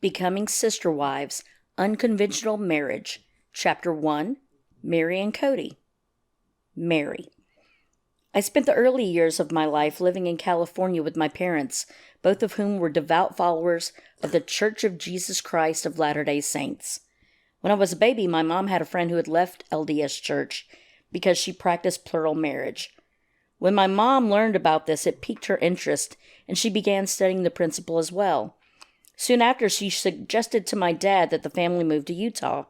Becoming Sister Wives, Unconventional Marriage, Chapter 1, Meri and Kody. Meri. I spent the early years of my life living in California with my parents, both of whom were devout followers of the Church of Jesus Christ of Latter-day Saints. When I was a baby, my mom had a friend who had left LDS Church because she practiced plural marriage. When my mom learned about this, it piqued her interest, and she began studying the principle as well. Soon after, she suggested to my dad that the family move to Utah.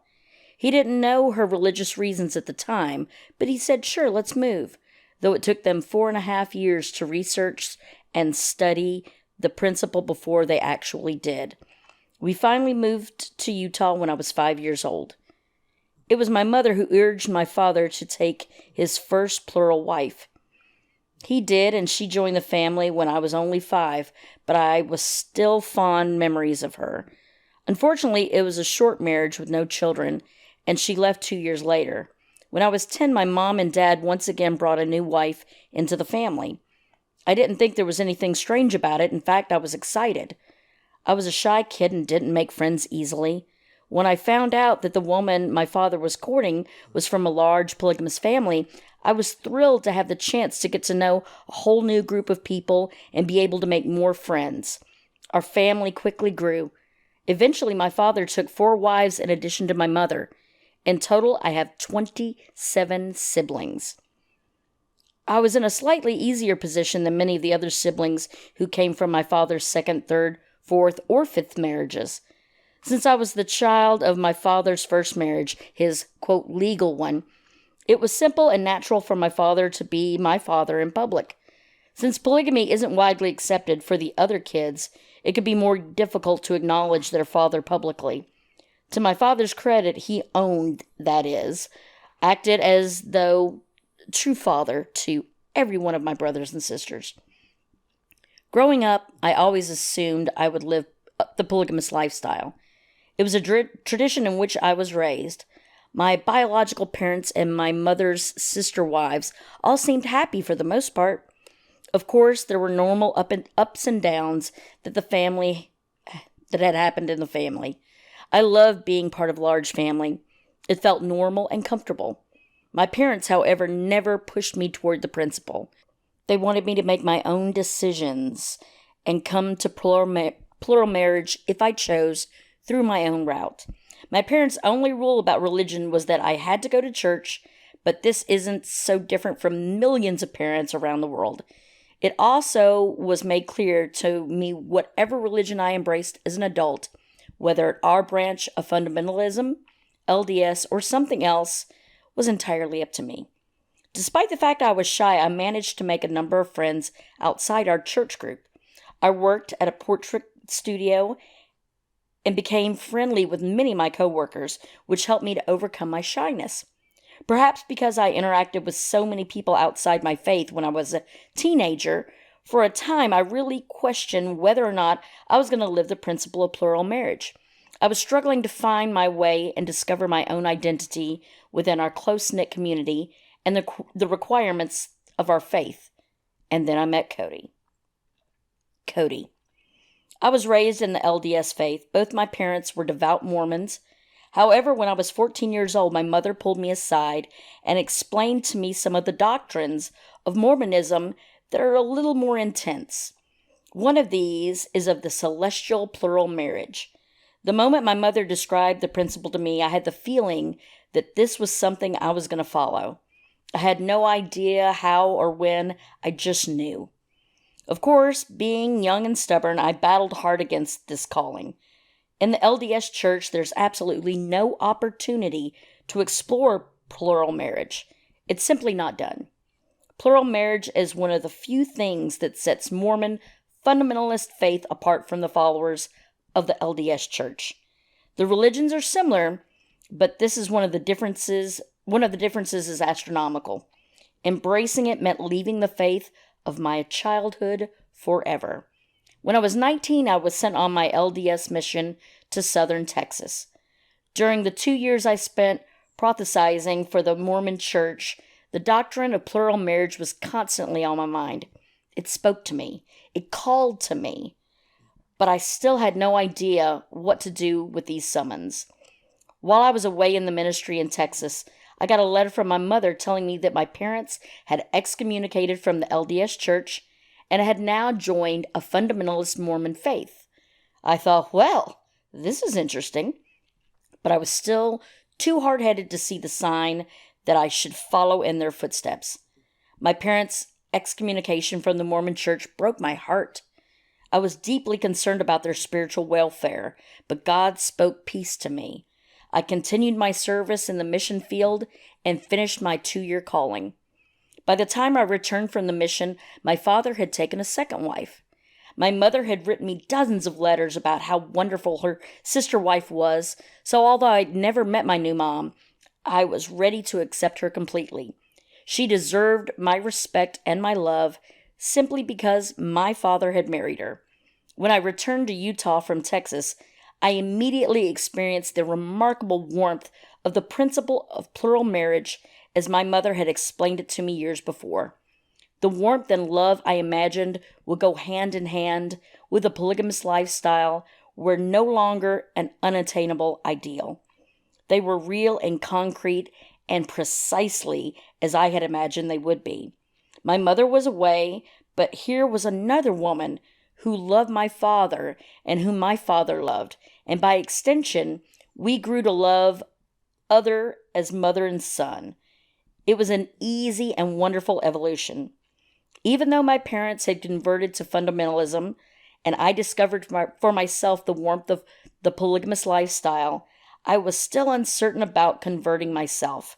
He didn't know her religious reasons at the time, but he said, sure, let's move, though it took them 4.5 years to research and study the principle before they actually did. We finally moved to Utah when I was 5 years old. It was my mother who urged my father to take his first plural wife. He did, and she joined the family when I was only 5, but I was still fond memories of her. Unfortunately, it was a short marriage with no children, and she left 2 years later. When I was 10, my mom and dad once again brought a new wife into the family. I didn't think there was anything strange about it. In fact, I was excited. I was a shy kid and didn't make friends easily. When I found out that the woman my father was courting was from a large polygamous family, I was thrilled to have the chance to get to know a whole new group of people and be able to make more friends. Our family quickly grew. Eventually, my father took 4 wives in addition to my mother. In total, I have 27 siblings. I was in a slightly easier position than many of the other siblings who came from my father's 2nd, 3rd, 4th, or 5th marriages. Since I was the child of my father's first marriage, his, quote, legal one, it was simple and natural for my father to be my father in public. Since polygamy isn't widely accepted for the other kids, it could be more difficult to acknowledge their father publicly. To my father's credit, he owned, that is, acted as though true father to every one of my brothers and sisters. Growing up, I always assumed I would live the polygamous lifestyle. It was a tradition in which I was raised. My biological parents and my mother's sister wives all seemed happy for the most part. Of course, there were normal ups and downs that had happened in the family. I loved being part of a large family. It felt normal and comfortable. My parents, however, never pushed me toward the principle. They wanted me to make my own decisions and come to plural marriage if I chose through my own route. My parents' only rule about religion was that I had to go to church, but this isn't so different from millions of parents around the world. It also was made clear to me whatever religion I embraced as an adult, whether our branch of fundamentalism, LDS, or something else, was entirely up to me. Despite the fact I was shy, I managed to make a number of friends outside our church group. I worked at a portrait studio and became friendly with many of my coworkers, which helped me to overcome my shyness. Perhaps because I interacted with so many people outside my faith when I was a teenager, for a time I really questioned whether or not I was going to live the principle of plural marriage. I was struggling to find my way and discover my own identity within our close-knit community and the requirements of our faith. And then I met Kody. Kody. I was raised in the LDS faith. Both my parents were devout Mormons. However, when I was 14 years old, my mother pulled me aside and explained to me some of the doctrines of Mormonism that are a little more intense. One of these is of the celestial plural marriage. The moment my mother described the principle to me, I had the feeling that this was something I was going to follow. I had no idea how or when, I just knew. Of course, being young and stubborn, I battled hard against this calling. In the LDS Church, there's absolutely no opportunity to explore plural marriage. It's simply not done. Plural marriage is one of the few things that sets Mormon fundamentalist faith apart from the followers of the LDS Church. The religions are similar, but this is one of the differences is astronomical. Embracing it meant leaving the faith of my childhood forever. When I was 19, I was sent on my LDS mission to southern Texas. During the 2 years I spent prophesizing for the Mormon Church, the doctrine of plural marriage was constantly on my mind. It spoke to me. It called to me. but I still had no idea what to do with these summons. While I was away in the ministry in Texas, I got a letter from my mother telling me that my parents had excommunicated from the LDS Church and had now joined a fundamentalist Mormon faith. I thought, well, this is interesting, but I was still too hard-headed to see the sign that I should follow in their footsteps. My parents' excommunication from the Mormon Church broke my heart. I was deeply concerned about their spiritual welfare, but God spoke peace to me. I continued my service in the mission field and finished my 2-year calling. By the time I returned from the mission, my father had taken a second wife. My mother had written me dozens of letters about how wonderful her sister wife was, so although I'd never met my new mom, I was ready to accept her completely. She deserved my respect and my love simply because my father had married her. When I returned to Utah from Texas, I immediately experienced the remarkable warmth of the principle of plural marriage as my mother had explained it to me years before. The warmth and love I imagined would go hand in hand with a polygamous lifestyle were no longer an unattainable ideal. They were real and concrete and precisely as I had imagined they would be. My mother was away, but here was another woman who loved my father and whom my father loved, and by extension, we grew to love other as mother and son. It was an easy and wonderful evolution. Even though my parents had converted to fundamentalism, and I discovered for myself the warmth of the polygamous lifestyle, I was still uncertain about converting myself.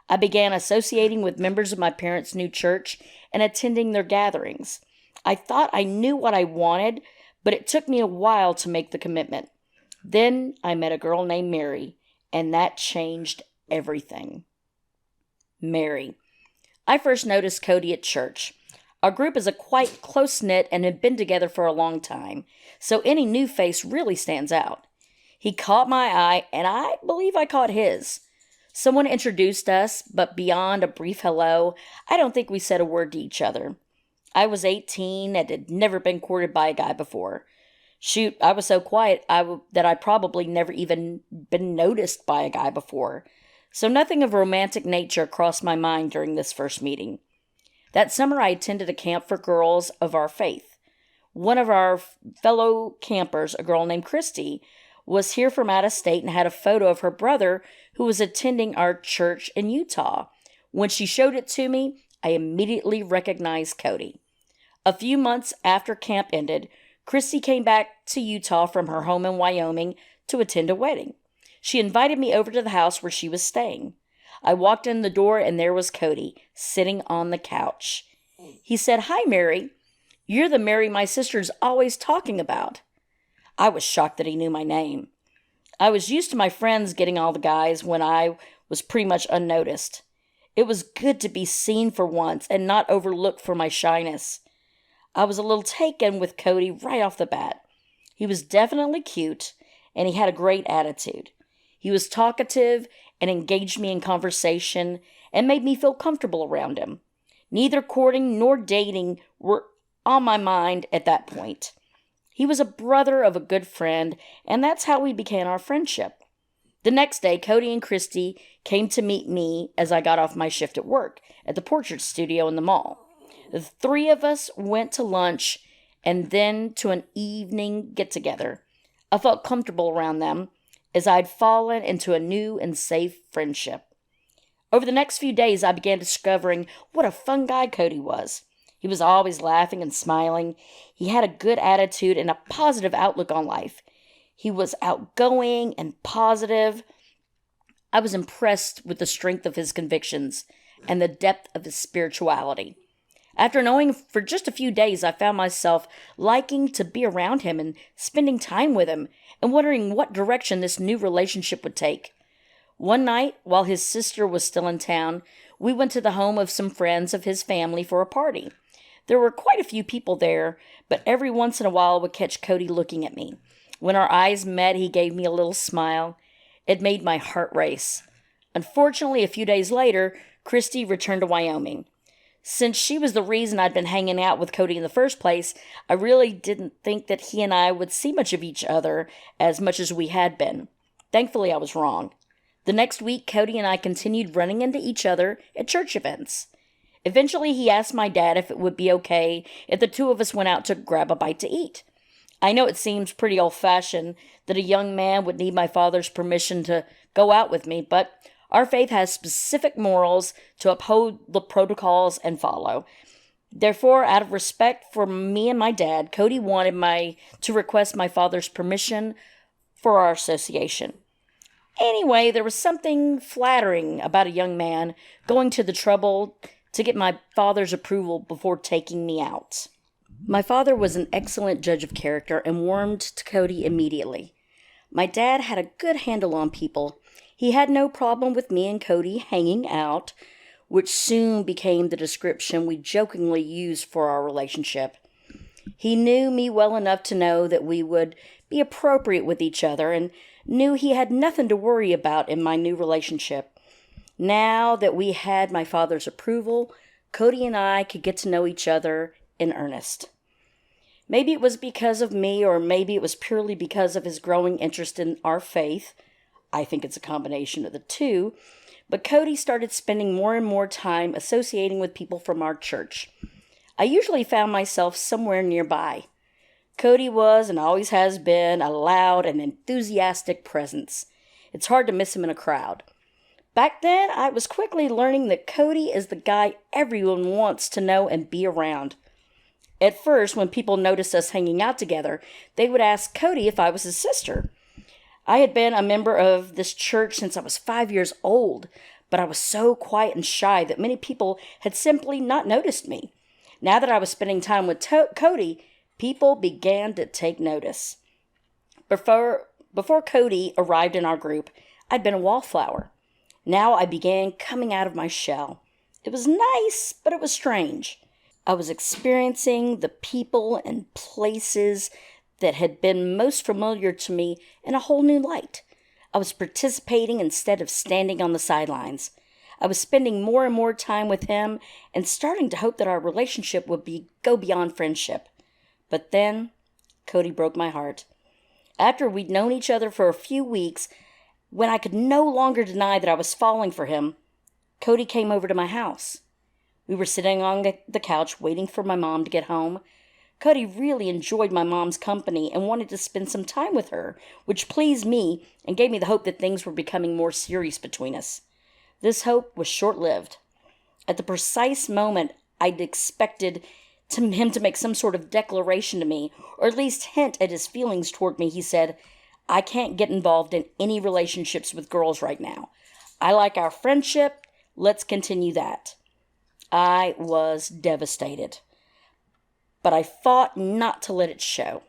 I began associating with members of my parents' new church and attending their gatherings. I thought I knew what I wanted, but it took me a while to make the commitment. Then I met a girl named Meri, and that changed everything. Meri. I first noticed Kody at church. Our group is a quite close-knit and had been together for a long time, so any new face really stands out. He caught my eye, and I believe I caught his. Someone introduced us, but beyond a brief hello, I don't think we said a word to each other. I was 18 and had never been courted by a guy before. Shoot, I was so quiet that I probably never even been noticed by a guy before. So nothing of romantic nature crossed my mind during this first meeting. That summer I attended a camp for girls of our faith. One of our fellow campers, a girl named Christy, was here from out of state and had a photo of her brother who was attending our church in Utah. When she showed it to me, I immediately recognized Kody. A few months after camp ended, Christy came back to Utah from her home in Wyoming to attend a wedding. She invited me over to the house where she was staying. I walked in the door and there was Kody, sitting on the couch. He said, "Hi, Meri. You're the Meri my sister's always talking about." I was shocked that he knew my name. I was used to my friends getting all the guys when I was pretty much unnoticed. It was good to be seen for once and not overlooked for my shyness. I was a little taken with Kody right off the bat. He was definitely cute, and he had a great attitude. He was talkative and engaged me in conversation and made me feel comfortable around him. Neither courting nor dating were on my mind at that point. He was a brother of a good friend, and that's how we began our friendship. The next day, Kody and Christy came to meet me as I got off my shift at work at the portrait studio in the mall. The three of us went to lunch and then to an evening get-together. I felt comfortable around them as I'd fallen into a new and safe friendship. Over the next few days, I began discovering what a fun guy Kody was. He was always laughing and smiling. He had a good attitude and a positive outlook on life. He was outgoing and positive. I was impressed with the strength of his convictions and the depth of his spirituality. After knowing him for just a few days, I found myself liking to be around him and spending time with him and wondering what direction this new relationship would take. One night, while his sister was still in town, we went to the home of some friends of his family for a party. There were quite a few people there, but every once in a while would catch Kody looking at me. When our eyes met, he gave me a little smile. It made my heart race. Unfortunately, a few days later, Christy returned to Wyoming. Since she was the reason I'd been hanging out with Kody in the first place, I really didn't think that he and I would see much of each other as much as we had been. Thankfully, I was wrong. The next week, Kody and I continued running into each other at church events. Eventually, he asked my dad if it would be okay if the two of us went out to grab a bite to eat. I know it seems pretty old-fashioned that a young man would need my father's permission to go out with me, but our faith has specific morals to uphold the protocols and follow. Therefore, out of respect for me and my dad, Kody wanted to request my father's permission for our association. Anyway, there was something flattering about a young man going to the trouble to get my father's approval before taking me out. My father was an excellent judge of character and warmed to Kody immediately. My dad had a good handle on people. He had no problem with me and Kody hanging out, which soon became the description we jokingly used for our relationship. He knew me well enough to know that we would be appropriate with each other and knew he had nothing to worry about in my new relationship. Now that we had my father's approval, Kody and I could get to know each other in earnest. Maybe it was because of me, or maybe it was purely because of his growing interest in our faith. I think it's a combination of the two. But Kody started spending more and more time associating with people from our church. I usually found myself somewhere nearby. Kody was, and always has been, a loud and enthusiastic presence. It's hard to miss him in a crowd. Back then, I was quickly learning that Kody is the guy everyone wants to know and be around. At first, when people noticed us hanging out together, they would ask Kody if I was his sister. I had been a member of this church since I was 5 years old, but I was so quiet and shy that many people had simply not noticed me. Now that I was spending time with Kody, people began to take notice. Before Kody arrived in our group, I'd been a wallflower. Now I began coming out of my shell. It was nice, but it was strange. I was experiencing the people and places that had been most familiar to me in a whole new light. I was participating instead of standing on the sidelines. I was spending more and more time with him and starting to hope that our relationship would go beyond friendship. But then, Kody broke my heart. After we'd known each other for a few weeks, when I could no longer deny that I was falling for him, Kody came over to my house. We were sitting on the couch waiting for my mom to get home. Kody really enjoyed my mom's company and wanted to spend some time with her, which pleased me and gave me the hope that things were becoming more serious between us. This hope was short-lived. At the precise moment I'd expected him to make some sort of declaration to me, or at least hint at his feelings toward me, he said, "I can't get involved in any relationships with girls right now. I like our friendship. Let's continue that." I was devastated, but I fought not to let it show.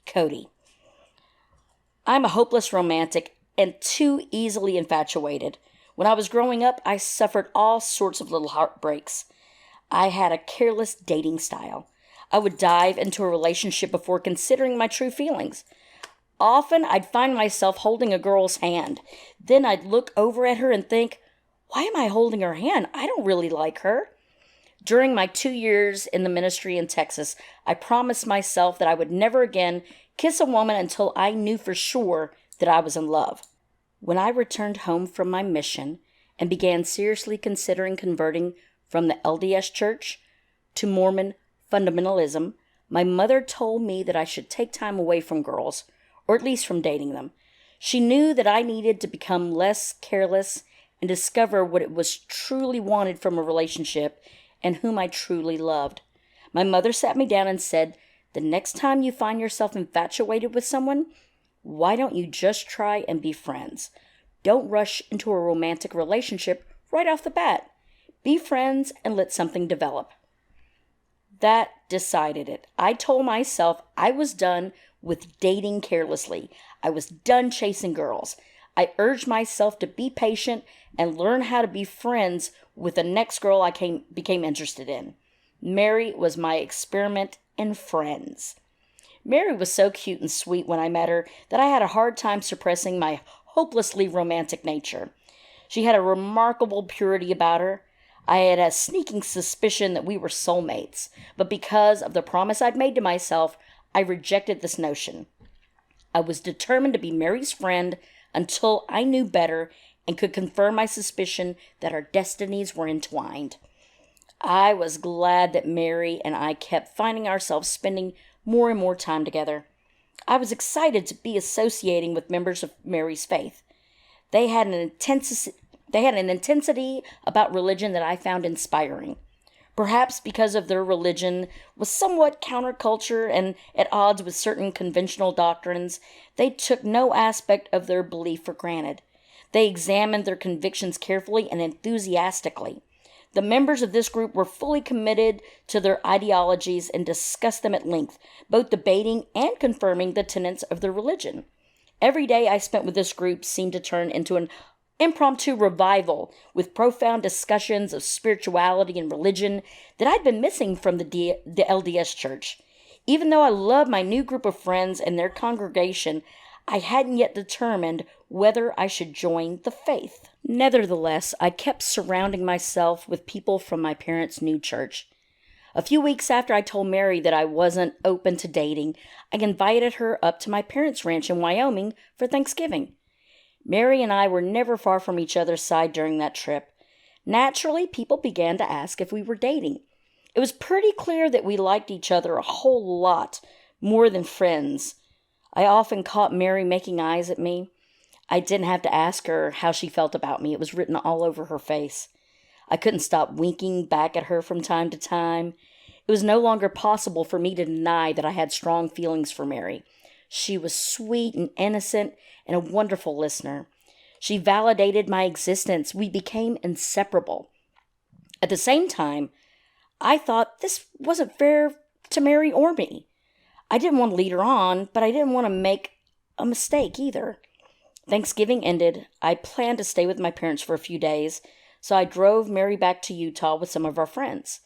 Kody. I'm a hopeless romantic and too easily infatuated. When I was growing up, I suffered all sorts of little heartbreaks. I had a careless dating style. I would dive into a relationship before considering my true feelings. Often, I'd find myself holding a girl's hand. Then I'd look over at her and think, why am I holding her hand? I don't really like her. During my 2 years in the ministry in Texas, I promised myself that I would never again kiss a woman until I knew for sure that I was in love. When I returned home from my mission and began seriously considering converting from the LDS Church to Mormon fundamentalism, my mother told me that I should take time away from girls, or at least from dating them. She knew that I needed to become less careless and discover what it was truly wanted from a relationship and whom I truly loved. My mother sat me down and said, the next time you find yourself infatuated with someone, why don't you just try and be friends? Don't rush into a romantic relationship right off the bat. Be friends and let something develop. That decided it. I told myself I was done with dating carelessly. I was done chasing girls. I urged myself to be patient and learn how to be friends with the next girl I became interested in. Meri was my experiment in friends. Meri was so cute and sweet when I met her that I had a hard time suppressing my hopelessly romantic nature. She had a remarkable purity about her. I had a sneaking suspicion that we were soulmates, but because of the promise I'd made to myself, I rejected this notion. I was determined to be Meri's friend until I knew better and could confirm my suspicion that our destinies were entwined. I was glad that Meri and I kept finding ourselves spending more and more time together. I was excited to be associating with members of Meri's faith. They had an intensity about religion that I found inspiring. Perhaps because of their religion was somewhat counterculture and at odds with certain conventional doctrines, they took no aspect of their belief for granted. They examined their convictions carefully and enthusiastically. The members of this group were fully committed to their ideologies and discussed them at length, both debating and confirming the tenets of their religion. Every day I spent with this group seemed to turn into an impromptu revival with profound discussions of spirituality and religion that I'd been missing from the LDS church. Even though I loved my new group of friends and their congregation, I hadn't yet determined whether I should join the faith. Nevertheless, I kept surrounding myself with people from my parents' new church. A few weeks after I told Meri that I wasn't open to dating, I invited her up to my parents' ranch in Wyoming for Thanksgiving. Meri and I were never far from each other's side during that trip. Naturally, people began to ask if we were dating. It was pretty clear that we liked each other a whole lot, more than friends. I often caught Meri making eyes at me. I didn't have to ask her how she felt about me. It was written all over her face. I couldn't stop winking back at her from time to time. It was no longer possible for me to deny that I had strong feelings for Meri. She was sweet and innocent and a wonderful listener. She validated my existence. We became inseparable. At the same time, I thought this wasn't fair to Meri or me. I didn't want to lead her on, but I didn't want to make a mistake either. Thanksgiving ended. I planned to stay with my parents for a few days, so I drove Meri back to Utah with some of our friends.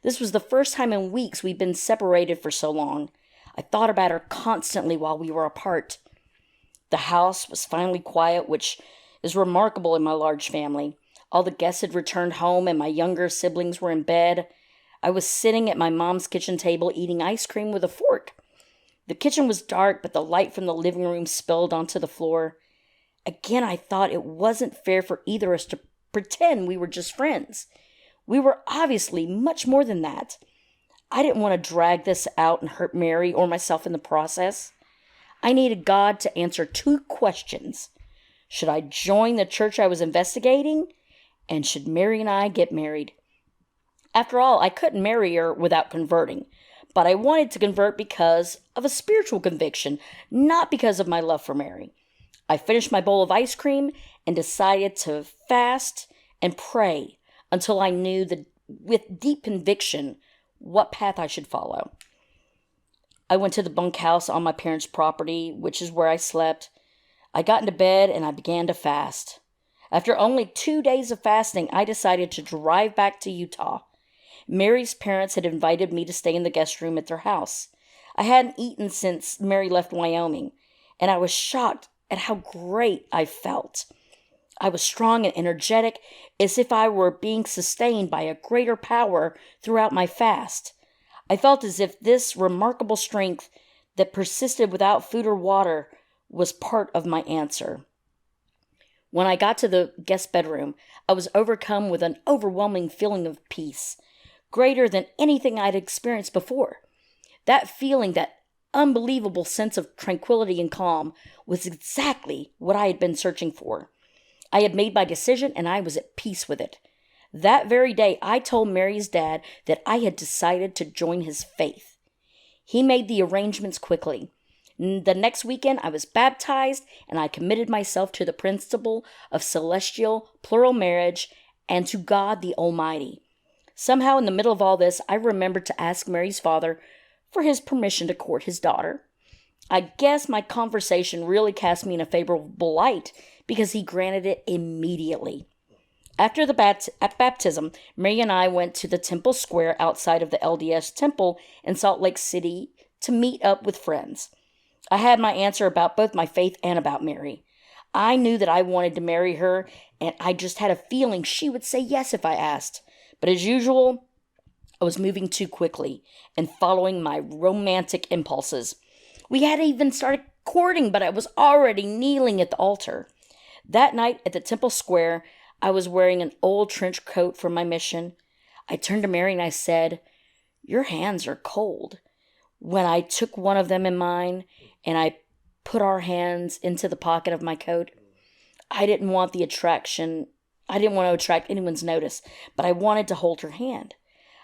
This was the first time in weeks we'd been separated for so long. I thought about her constantly while we were apart. The house was finally quiet, which is remarkable in my large family. All the guests had returned home and my younger siblings were in bed. I was sitting at my mom's kitchen table eating ice cream with a fork. The kitchen was dark, but the light from the living room spilled onto the floor. Again, I thought it wasn't fair for either of us to pretend we were just friends. We were obviously much more than that. I didn't want to drag this out and hurt Meri or myself in the process. I needed God to answer two questions. Should I join the church I was investigating? And should Meri and I get married? After all, I couldn't marry her without converting. But I wanted to convert because of a spiritual conviction, not because of my love for Meri. I finished my bowl of ice cream and decided to fast and pray until I knew with deep conviction what path I should follow. I went to the bunkhouse on my parents' property, which is where I slept. I got into bed and I began to fast. After only 2 days of fasting, I decided to drive back to Utah. Meri's parents had invited me to stay in the guest room at their house. I hadn't eaten since Meri left Wyoming, and I was shocked at how great I felt. I was strong and energetic, as if I were being sustained by a greater power throughout my fast. I felt as if this remarkable strength that persisted without food or water was part of my answer. When I got to the guest bedroom, I was overcome with an overwhelming feeling of peace, greater than anything I'd experienced before. That feeling, that unbelievable sense of tranquility and calm, was exactly what I had been searching for. I had made my decision and I was at peace with it. That very day, I told Meri's dad that I had decided to join his faith. He made the arrangements quickly. The next weekend, I was baptized and I committed myself to the principle of celestial plural marriage and to God the Almighty. Somehow, in the middle of all this, I remembered to ask Meri's father for his permission to court his daughter. I guess my conversation really cast me in a favorable light because he granted it immediately. After the baptism, Meri and I went to the temple square outside of the LDS temple in Salt Lake City to meet up with friends. I had my answer about both my faith and about Meri. I knew that I wanted to marry her, and I just had a feeling she would say yes if I asked. But as usual, I was moving too quickly and following my romantic impulses. We hadn't even started courting, but I was already kneeling at the altar. That night at the temple square, I was wearing an old trench coat for my mission. I turned to Meri and I said, "Your hands are cold." When I took one of them in mine and I put our hands into the pocket of my coat, I didn't want to attract anyone's notice, but I wanted to hold her hand.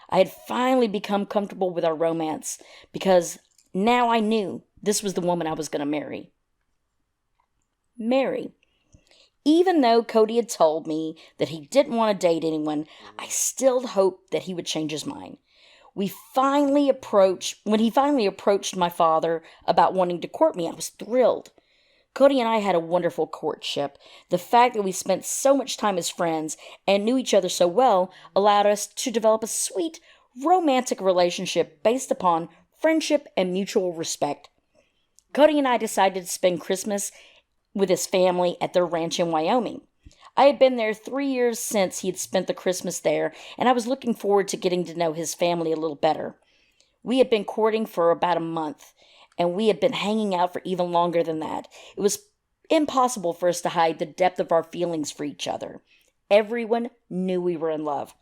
I had finally become comfortable with our romance because now I knew this was the woman I was going to marry. Meri. Even though Kody had told me that he didn't want to date anyone, I still hoped that he would change his mind. When he finally approached my father about wanting to court me, I was thrilled. Kody and I had a wonderful courtship. The fact that we spent so much time as friends and knew each other so well allowed us to develop a sweet, romantic relationship based upon friendship and mutual respect. Kody and I decided to spend Christmas with his family at their ranch in Wyoming. I had been there 3 years since he had spent the Christmas there, and I was looking forward to getting to know his family a little better. We had been courting for about a month, and we had been hanging out for even longer than that. It was impossible for us to hide the depth of our feelings for each other. Everyone knew we were in love.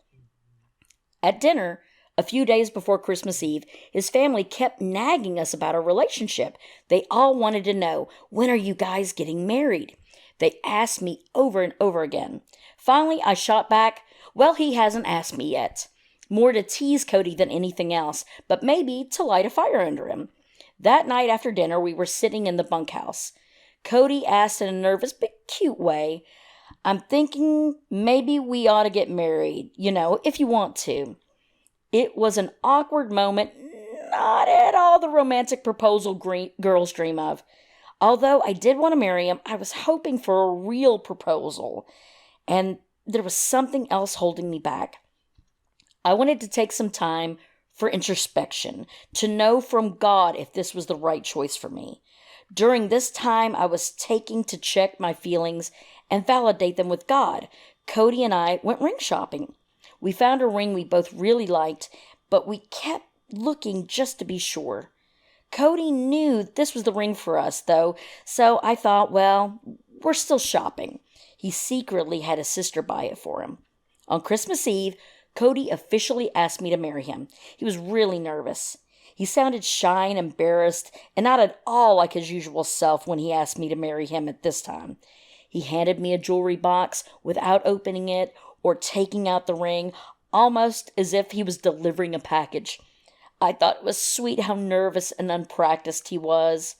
At dinner, a few days before Christmas Eve, his family kept nagging us about our relationship. They all wanted to know, "When are you guys getting married?" They asked me over and over again. Finally, I shot back, "Well, he hasn't asked me yet." More to tease Kody than anything else, but maybe to light a fire under him. That night after dinner, we were sitting in the bunkhouse. Kody asked in a nervous but cute way, "I'm thinking maybe we ought to get married, if you want to." It was an awkward moment, not at all the romantic proposal girls dream of. Although I did want to marry him, I was hoping for a real proposal, and there was something else holding me back. I wanted to take some time for introspection, to know from God if this was the right choice for me. During this time, I was taking to check my feelings and validate them with God. Kody and I went ring shopping. We found a ring we both really liked, but we kept looking just to be sure. Kody knew this was the ring for us, though, so I thought, well, we're still shopping. He secretly had his sister buy it for him. On Christmas Eve, Kody officially asked me to marry him. He was really nervous. He sounded shy and embarrassed, and not at all like his usual self when he asked me to marry him at this time. He handed me a jewelry box without opening it or taking out the ring, almost as if he was delivering a package. I thought it was sweet how nervous and unpracticed he was.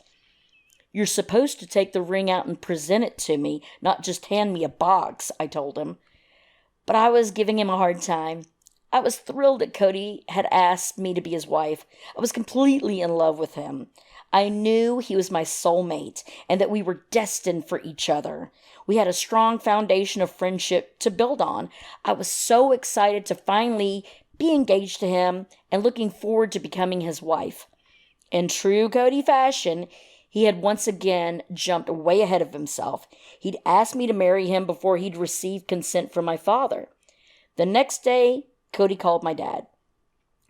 "You're supposed to take the ring out and present it to me, not just hand me a box," I told him. But I was giving him a hard time. I was thrilled that Kody had asked me to be his wife. I was completely in love with him. I knew he was my soulmate and that we were destined for each other. We had a strong foundation of friendship to build on. I was so excited to finally be engaged to him and looking forward to becoming his wife. In true Kody fashion, he had once again jumped way ahead of himself. He'd asked me to marry him before he'd received consent from my father. The next day, Kody called my dad.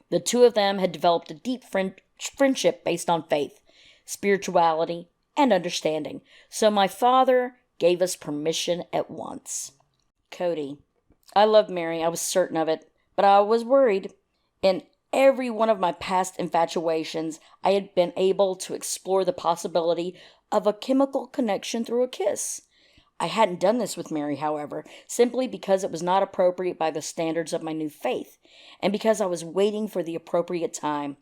The two of them had developed a deep friendship based on faith, spirituality, and understanding. So my father gave us permission at once. Kody. I loved Meri. I was certain of it. But I was worried. In every one of my past infatuations, I had been able to explore the possibility of a chemical connection through a kiss. I hadn't done this with Meri, however, simply because it was not appropriate by the standards of my new faith, and because I was waiting for the appropriate time.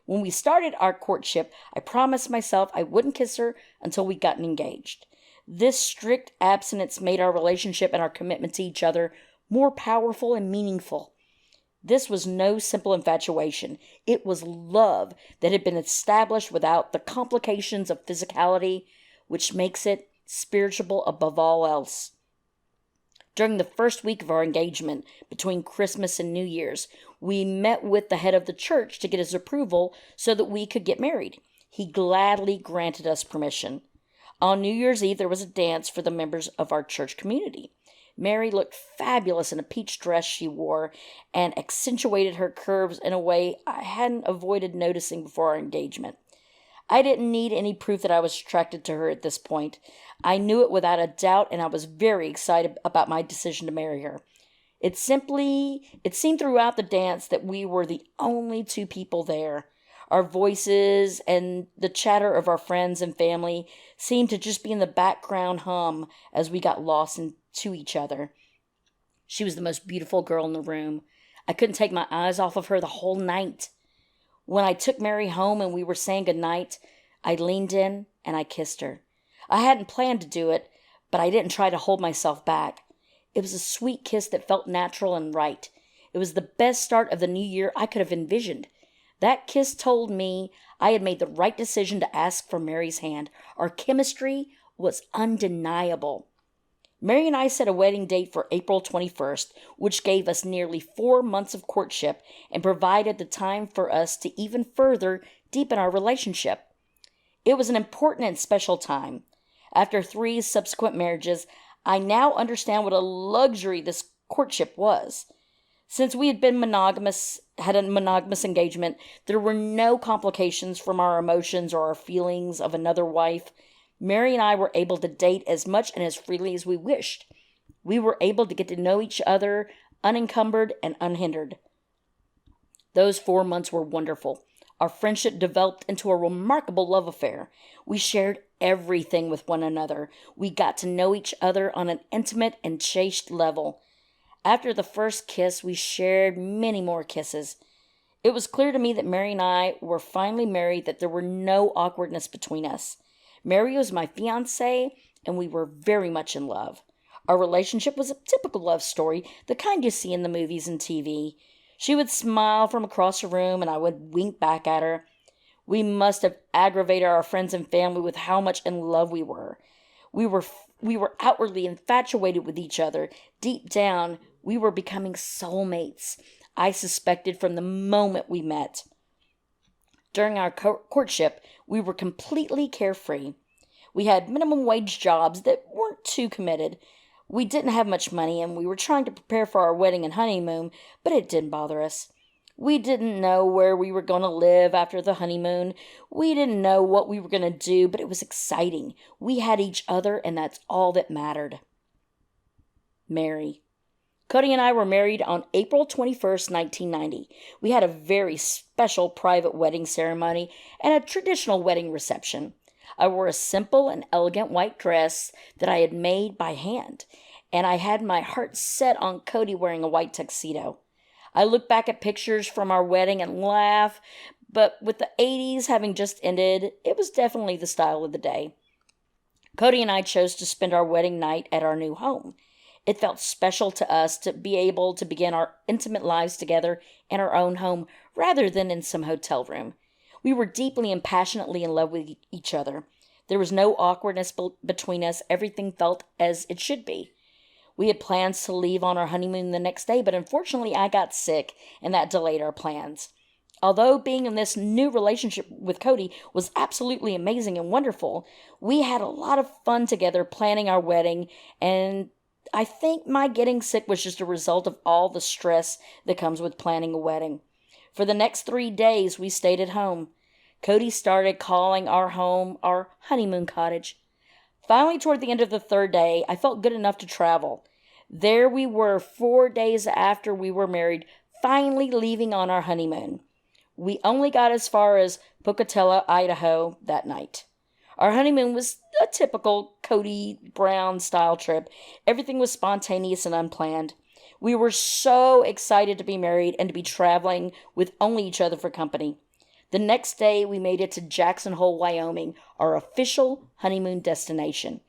When we started our courtship, I promised myself I wouldn't kiss her until we got engaged. This strict abstinence made our relationship and our commitment to each other more powerful and meaningful. This was no simple infatuation. It was love that had been established without the complications of physicality, which makes it spiritual above all else. During the first week of our engagement, between Christmas and New Year's, we met with the head of the church to get his approval so that we could get married. He gladly granted us permission. On New Year's Eve, there was a dance for the members of our church community. Meri looked fabulous in a peach dress she wore and accentuated her curves in a way I hadn't avoided noticing before our engagement. I didn't need any proof that I was attracted to her at this point. I knew it without a doubt, and I was very excited about my decision to marry her. It seemed throughout the dance that we were the only two people there. Our voices and the chatter of our friends and family seemed to just be in the background hum as we got lost into each other. She was the most beautiful girl in the room. I couldn't take my eyes off of her the whole night. When I took Meri home and we were saying goodnight, I leaned in and I kissed her. I hadn't planned to do it, but I didn't try to hold myself back. It was a sweet kiss that felt natural and right. It was the best start of the new year I could have envisioned. That kiss told me I had made the right decision to ask for Meri's hand. Our chemistry was undeniable. Meri and I set a wedding date for April 21st, which gave us nearly 4 months of courtship and provided the time for us to even further deepen our relationship. It was an important and special time. After 3 subsequent marriages, I now understand what a luxury this courtship was. Since we had a monogamous engagement, there were no complications from our emotions or our feelings of another wife. Meri and I were able to date as much and as freely as we wished. We were able to get to know each other unencumbered and unhindered. Those 4 months were wonderful. Our friendship developed into a remarkable love affair. We shared everything with one another. We got to know each other on an intimate and chaste level. After the first kiss, we shared many more kisses. It was clear to me that Meri and I were finally married, that there were no awkwardness between us. Meri was my fiancée, and we were very much in love. Our relationship was a typical love story, the kind you see in the movies and TV. She would smile from across the room, and I would wink back at her. We must have aggravated our friends and family with how much in love we were. We were outwardly infatuated with each other. Deep down, we were becoming soulmates. I suspected from the moment we met. During our courtship, we were completely carefree. We had minimum wage jobs that weren't too committed. We didn't have much money, and we were trying to prepare for our wedding and honeymoon, but it didn't bother us. We didn't know where we were going to live after the honeymoon. We didn't know what we were going to do, but it was exciting. We had each other, and that's all that mattered. Meri. Kody and I were married on April 21st, 1990. We had a very special private wedding ceremony and a traditional wedding reception. I wore a simple and elegant white dress that I had made by hand, and I had my heart set on Kody wearing a white tuxedo. I look back at pictures from our wedding and laugh, but with the 80s having just ended, it was definitely the style of the day. Kody and I chose to spend our wedding night at our new home. It felt special to us to be able to begin our intimate lives together in our own home rather than in some hotel room. We were deeply and passionately in love with each other. There was no awkwardness between us. Everything felt as it should be. We had plans to leave on our honeymoon the next day, but unfortunately I got sick, and that delayed our plans. Although being in this new relationship with Kody was absolutely amazing and wonderful, we had a lot of fun together planning our wedding, and I think my getting sick was just a result of all the stress that comes with planning a wedding. For the next 3 days, we stayed at home. Kody started calling our home our honeymoon cottage. Finally, toward the end of the 3rd day, I felt good enough to travel. There we were 4 days after we were married, finally leaving on our honeymoon. We only got as far as Pocatello, Idaho that night. Our honeymoon was a typical Kody Brown style trip. Everything was spontaneous and unplanned. We were so excited to be married and to be traveling with only each other for company. The next day, we made it to Jackson Hole, Wyoming, our official honeymoon destination.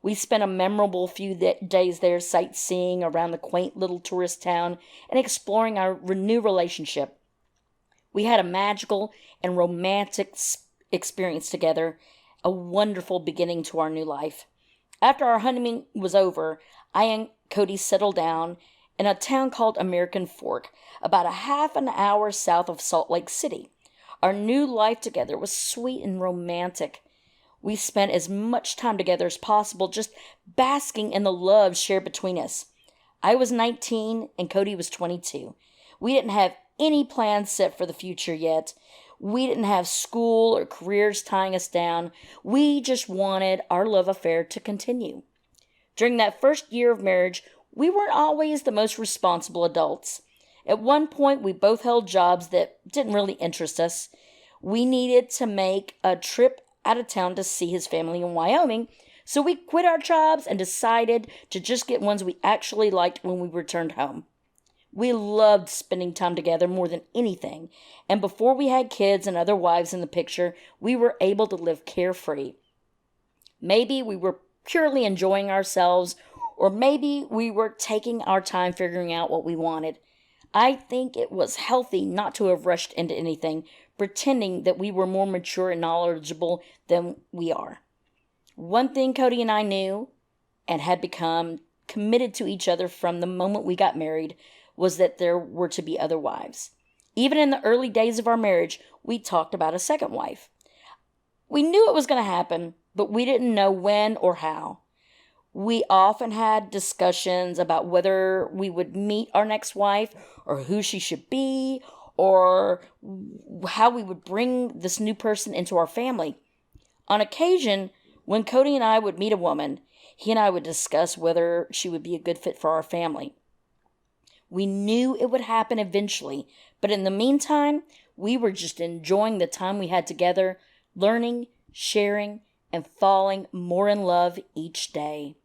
We spent a memorable few days there sightseeing around the quaint little tourist town and exploring our renewed relationship. We had a magical and romantic experience together, a wonderful beginning to our new life. After our honeymoon was over, I and Kody settled down in a town called American Fork, about a half an hour south of Salt Lake City. Our new life together was sweet and romantic. We spent as much time together as possible, just basking in the love shared between us. I was 19 and Kody was 22. We didn't have any plans set for the future yet. We didn't have school or careers tying us down. We just wanted our love affair to continue. During that first year of marriage, we weren't always the most responsible adults. At one point, we both held jobs that didn't really interest us. We needed to make a trip out of town to see his family in Wyoming, so we quit our jobs and decided to just get ones we actually liked when we returned home. We loved spending time together more than anything, and before we had kids and other wives in the picture, we were able to live carefree. Maybe we were purely enjoying ourselves, or maybe we were taking our time figuring out what we wanted. I think it was healthy not to have rushed into anything, pretending that we were more mature and knowledgeable than we are. One thing Kody and I knew, and had become committed to each other from the moment we got married, was that there were to be other wives. Even in the early days of our marriage, we talked about a second wife. We knew it was going to happen, but we didn't know when or how. We often had discussions about whether we would meet our next wife, or who she should be, or how we would bring this new person into our family. On occasion, when Kody and I would meet a woman, he and I would discuss whether she would be a good fit for our family. We knew it would happen eventually, but in the meantime, we were just enjoying the time we had together, learning, sharing, and falling more in love each day.